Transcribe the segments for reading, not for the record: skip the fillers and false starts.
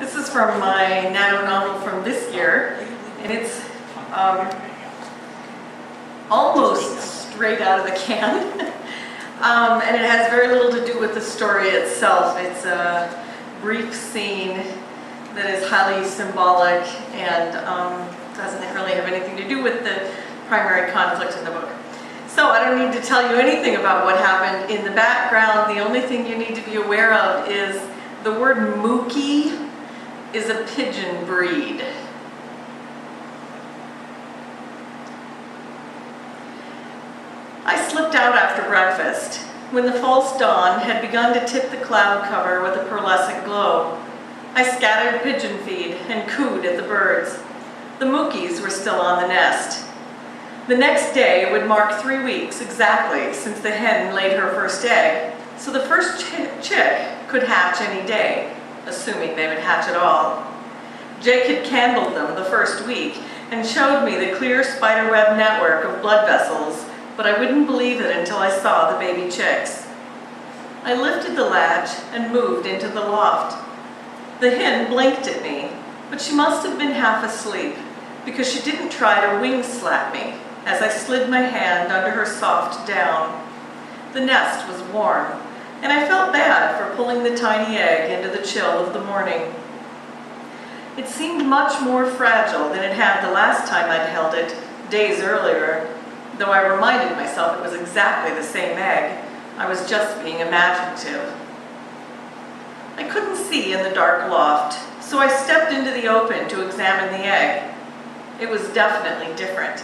This is from my nano novel from this year, and it's almost straight out of the can. And it has very little to do with the story itself. It's a brief scene that is highly symbolic and doesn't really have anything to do with the primary conflict in the book. So I don't need to tell you anything about what happened in the background. The only thing you need to be aware of is the word mookie is a pigeon breed. I slipped out after breakfast when the false dawn had begun to tip the cloud cover with a pearlescent glow. I scattered pigeon feed and cooed at the birds. The mookies were still on the nest. The next day would mark 3 weeks exactly since the hen laid her first egg, so the first chick could hatch any day, assuming they would hatch at all. Jake had candled them the first week and showed me the clear spiderweb network of blood vessels, but I wouldn't believe it until I saw the baby chicks. I lifted the latch and moved into the loft. The hen blinked at me, but she must have been half asleep because she didn't try to wing slap me as I slid my hand under her soft down. The nest was warm, and I felt bad for pulling the tiny egg into the chill of the morning. It seemed much more fragile than it had the last time I'd held it, days earlier, though I reminded myself it was exactly the same egg. I was just being imaginative. I couldn't see in the dark loft, so I stepped into the open to examine the egg. It was definitely different.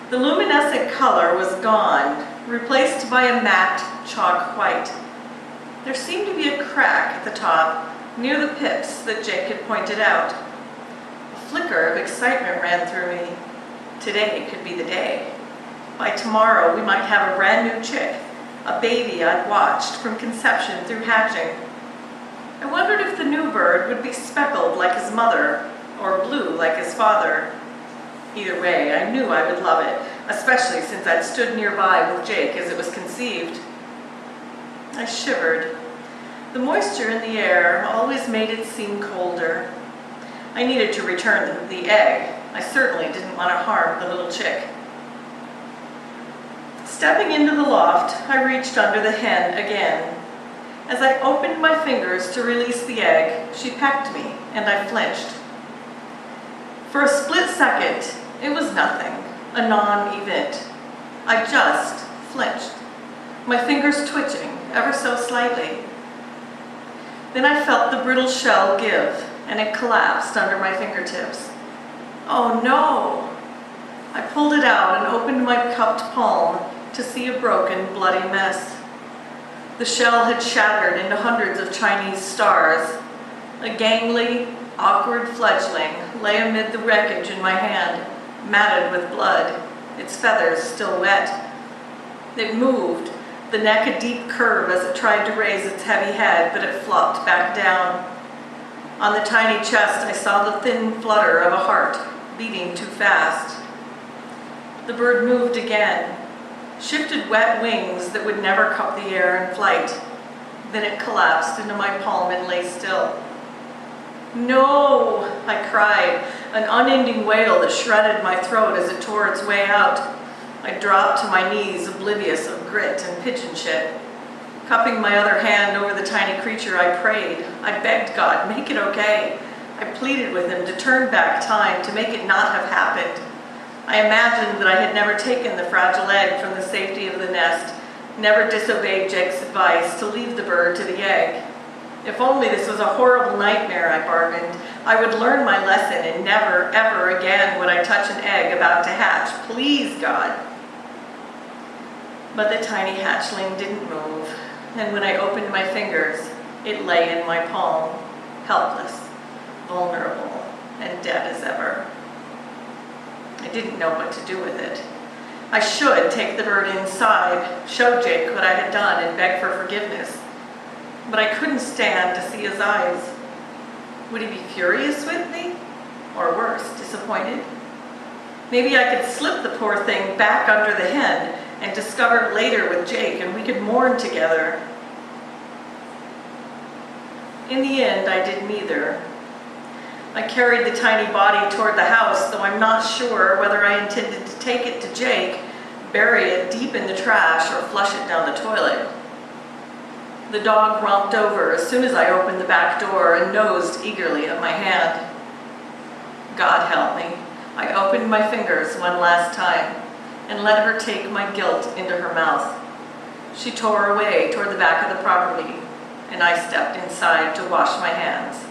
The luminescent color was gone, replaced by a matte chalk white. There seemed to be a crack at the top, near the pips that Jake had pointed out. A flicker of excitement ran through me. Today could be the day. By tomorrow we might have a brand new chick, a baby I'd watched from conception through hatching. I wondered if the new bird would be speckled like his mother, or blue like his father. Either way, I knew I would love it, especially since I'd stood nearby with Jake as it was conceived. I shivered. The moisture in the air always made it seem colder. I needed to return the egg. I certainly didn't want to harm the little chick. Stepping into the loft, I reached under the hen again. As I opened my fingers to release the egg, she pecked me, and I flinched. For a split second, it was nothing, a non-event. I just flinched, my fingers twitching ever so slightly. Then I felt the brittle shell give, and it collapsed under my fingertips. Oh no! I pulled it out and opened my cupped palm to see a broken, bloody mess. The shell had shattered into hundreds of Chinese stars. A gangly, awkward fledgling lay amid the wreckage in my hand, matted with blood, its feathers still wet. It moved, the neck a deep curve as it tried to raise its heavy head, but it flopped back down. On the tiny chest, I saw the thin flutter of a heart beating too fast. The bird moved again, shifted wet wings that would never cup the air in flight. Then it collapsed into my palm and lay still. No, I cried, an unending wail that shredded my throat as it tore its way out. I dropped to my knees, oblivious of grit and pigeon shit. Cupping my other hand over the tiny creature, I prayed. I begged God, make it okay. I pleaded with him to turn back time, to make it not have happened. I imagined that I had never taken the fragile egg from the safety of the nest, never disobeyed Jake's advice to leave the bird to the egg. If only this was a horrible nightmare, I bargained, I would learn my lesson and never, ever again would I touch an egg about to hatch. Please, God. But the tiny hatchling didn't move, and when I opened my fingers, it lay in my palm, helpless, vulnerable, and dead as ever. I didn't know what to do with it. I should take the bird inside, show Jake what I had done, and beg for forgiveness. But I couldn't stand to see his eyes. Would he be furious with me? Or worse, disappointed? Maybe I could slip the poor thing back under the hen and discover it later with Jake, and we could mourn together. In the end, I did neither. I carried the tiny body toward the house, though I'm not sure whether I intended to take it to Jake, bury it deep in the trash, or flush it down the toilet. The dog romped over as soon as I opened the back door and nosed eagerly at my hand. God help me. I opened my fingers one last time and let her take my guilt into her mouth. She tore away toward the back of the property, and I stepped inside to wash my hands.